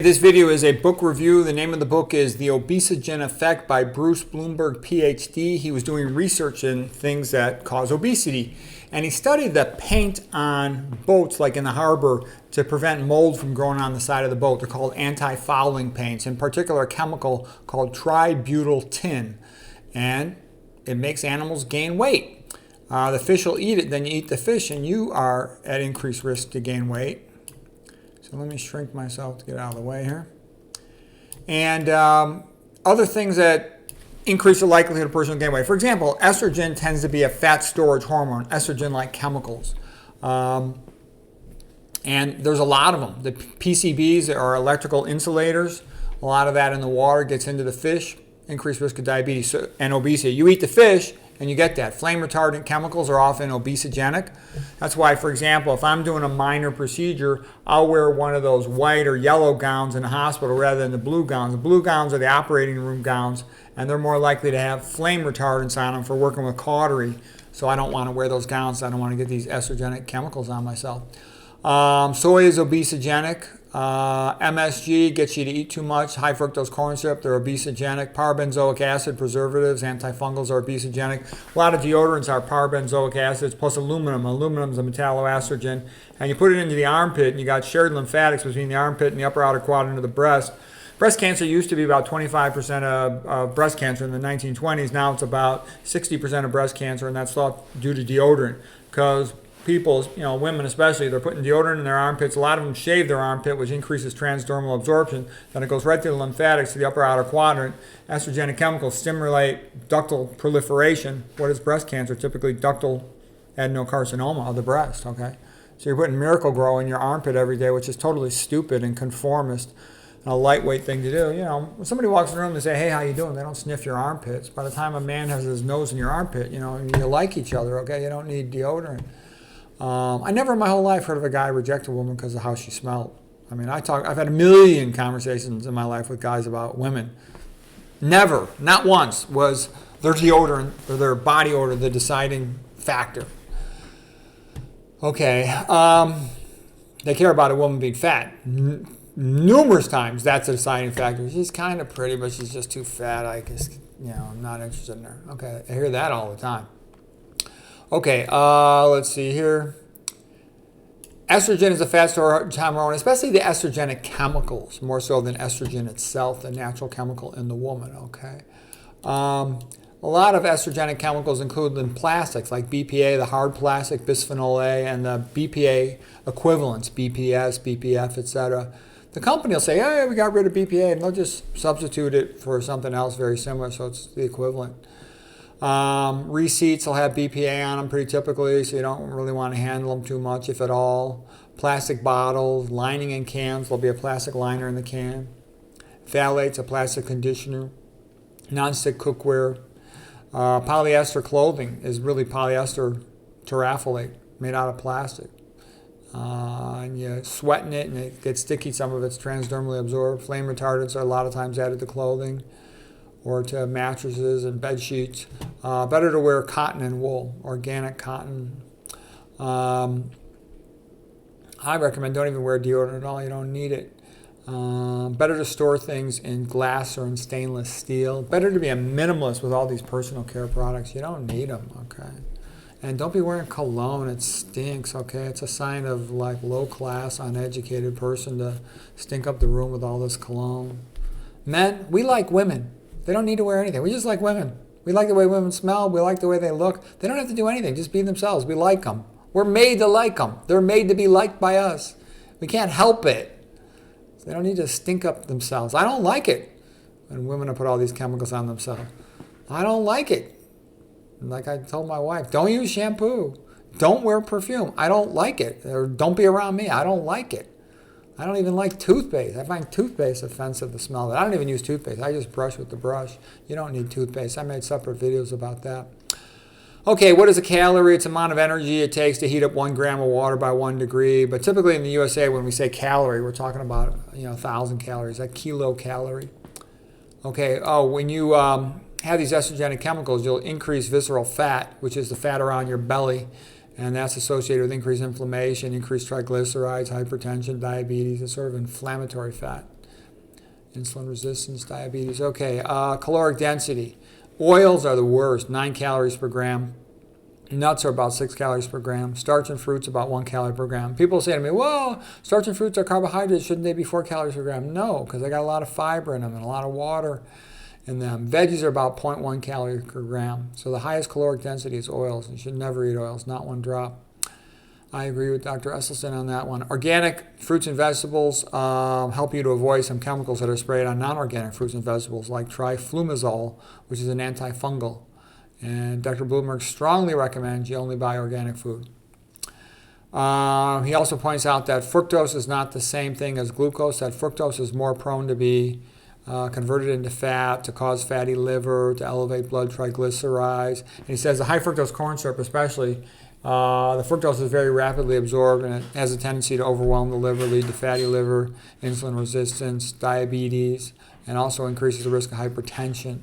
This video is a book review. The name of the book is The Obesogen Effect by Bruce Blumberg Phd. He was doing research in things that cause obesity. And he studied the paint on boats, like in the harbor, to prevent mold from growing on the side of the boat. They're called anti-fouling paints, in particular a chemical called tributyl tin. And it makes animals gain weight. The fish will eat it, then you eat the fish, and you are at increased risk to gain weight. So let me shrink myself to get out of the way here. And other things that increase the likelihood a person will gain weight. For example, estrogen tends to be a fat storage hormone, estrogen-like chemicals. And there's a lot of them. The PCBs are electrical insulators. A lot of that in the water gets into the fish, increased risk of diabetes and obesity. You eat the fish, and you get that. Flame retardant chemicals are often obesogenic. That's why, for example, if I'm doing a minor procedure, I'll wear one of those white or yellow gowns in the hospital rather than the blue gowns. The blue gowns are the operating room gowns, and they're more likely to have flame retardants on them for working with cautery. So I don't want to wear those gowns. I don't want to get these estrogenic chemicals on myself. Soy is obesogenic. MSG gets you to eat too much. High fructose corn syrup, they're obesogenic. Parabenzoic acid, preservatives, antifungals are obesogenic. A lot of deodorants are parabenzoic acids plus aluminum. Aluminum is a metalloestrogen. And you put it into the armpit, and you got shared lymphatics between the armpit and the upper outer quadrant of the breast. Breast cancer used to be about 25% of breast cancer in the 1920s. Now it's about 60% of breast cancer, and that's thought due to deodorant. Because people, women especially, they're putting deodorant in their armpits. A lot of them shave their armpit, which increases transdermal absorption. Then it goes right to the lymphatics, to the upper outer quadrant. Estrogenic chemicals stimulate ductal proliferation. What is breast cancer? Typically ductal adenocarcinoma of the breast, okay? So you're putting Miracle-Gro in your armpit every day, which is totally stupid and conformist and a lightweight thing to do. When somebody walks in the room, they say, hey, how you doing? They don't sniff your armpits. By the time a man has his nose in your armpit, you like each other, okay? You don't need deodorant. I never in my whole life heard of a guy reject a woman because of how she smelled. I mean, I've had a million conversations in my life with guys about women. Never, not once, was their deodorant or their body odor the deciding factor. Okay, they care about a woman being fat. Numerous times that's a deciding factor. She's kind of pretty, but she's just too fat. I guess, I'm not interested in her. Okay, I hear that all the time. Okay, let's see here. Estrogen is a fat storage hormone, especially the estrogenic chemicals, more so than estrogen itself, the natural chemical in the woman, okay? A lot of estrogenic chemicals include in plastics, like BPA, the hard plastic, bisphenol A, and the BPA equivalents, BPS, BPF, etc. The company will say, hey, we got rid of BPA, and they'll just substitute it for something else very similar, so it's the equivalent. Receipts will have BPA on them pretty typically, so you don't really want to handle them too much, if at all. Plastic bottles, lining in cans, there'll be a plastic liner in the can. Phthalates, a plastic conditioner. Non-stick cookware. Polyester clothing is really polyester terephthalate made out of plastic. And you sweat in it and it gets sticky, some of it's transdermally absorbed. Flame retardants are a lot of times added to clothing or to mattresses and bed sheets. Better to wear cotton and wool, organic cotton. I recommend don't even wear deodorant at all. You don't need it. Better to store things in glass or in stainless steel. Better to be a minimalist with all these personal care products. You don't need them, okay? And don't be wearing cologne. It stinks, okay? It's a sign of like low-class, uneducated person to stink up the room with all this cologne. Men, we like women. They don't need to wear anything. We just like women. We like the way women smell. We like the way they look. They don't have to do anything. Just be themselves. We like them. We're made to like them. They're made to be liked by us. We can't help it. So they don't need to stink up themselves. I don't like it when women put all these chemicals on themselves. I don't like it. Like I told my wife, don't use shampoo. Don't wear perfume. I don't like it. Or don't be around me. I don't like it. I don't even like toothpaste. I find toothpaste offensive, the smell of it. I don't even use toothpaste. I just brush with the brush. You don't need toothpaste. I made separate videos about that. Okay, what is a calorie? It's the amount of energy it takes to heat up 1 gram of water by 1 degree. But typically in the USA, when we say calorie, we're talking about 1,000 calories, a kilocalorie. Okay, when you have these estrogenic chemicals, you'll increase visceral fat, which is the fat around your belly. And that's associated with increased inflammation, increased triglycerides, hypertension, diabetes. It's sort of inflammatory fat. Insulin resistance, diabetes. Okay, caloric density. Oils are the worst, 9 calories per gram. Nuts are about 6 calories per gram. Starch and fruits about 1 calorie per gram. People say to me, well, starch and fruits are carbohydrates. Shouldn't they be 4 calories per gram? No, because they got a lot of fiber in them and a lot of water in them. Veggies are about 0.1 calories per gram. So the highest caloric density is oils. You should never eat oils, not one drop. I agree with Dr. Esselstyn on that one. Organic fruits and vegetables help you to avoid some chemicals that are sprayed on non-organic fruits and vegetables, like triflumazoles, which is an antifungal. And Dr. Blumberg strongly recommends you only buy organic food. He also points out that fructose is not the same thing as glucose, that fructose is more prone to be converted into fat, to cause fatty liver, to elevate blood triglycerides. And he says the high fructose corn syrup especially, the fructose is very rapidly absorbed and it has a tendency to overwhelm the liver, lead to fatty liver, insulin resistance, diabetes, and also increases the risk of hypertension.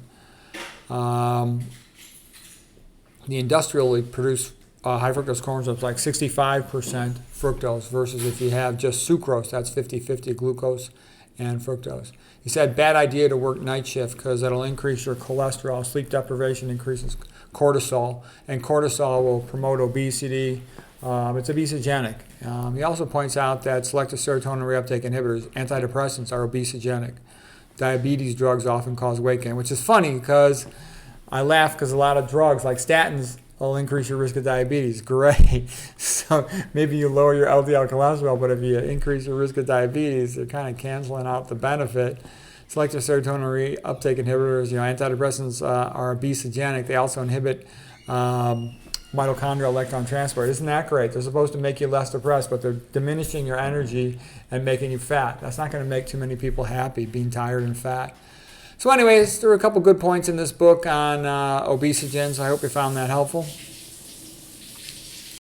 The industrially produced high fructose corn syrup is like 65% fructose versus if you have just sucrose, that's 50-50 glucose and fructose. He said bad idea to work night shift because it'll increase your cholesterol. Sleep deprivation increases cortisol, and cortisol will promote obesity. It's obesogenic. He also points out that selective serotonin reuptake inhibitors, antidepressants, are obesogenic. Diabetes drugs often cause weight gain, which is funny because I laugh because a lot of drugs like statins will increase your risk of diabetes. Great. So maybe you lower your LDL cholesterol, but if you increase your risk of diabetes, they're kind of canceling out the benefit. Selective serotonin reuptake inhibitors, antidepressants are obesogenic. They also inhibit mitochondrial electron transport. Isn't that great? They're supposed to make you less depressed, but they're diminishing your energy and making you fat. That's not going to make too many people happy, being tired and fat. So anyways, there were a couple good points in this book on obesogens. I hope you found that helpful.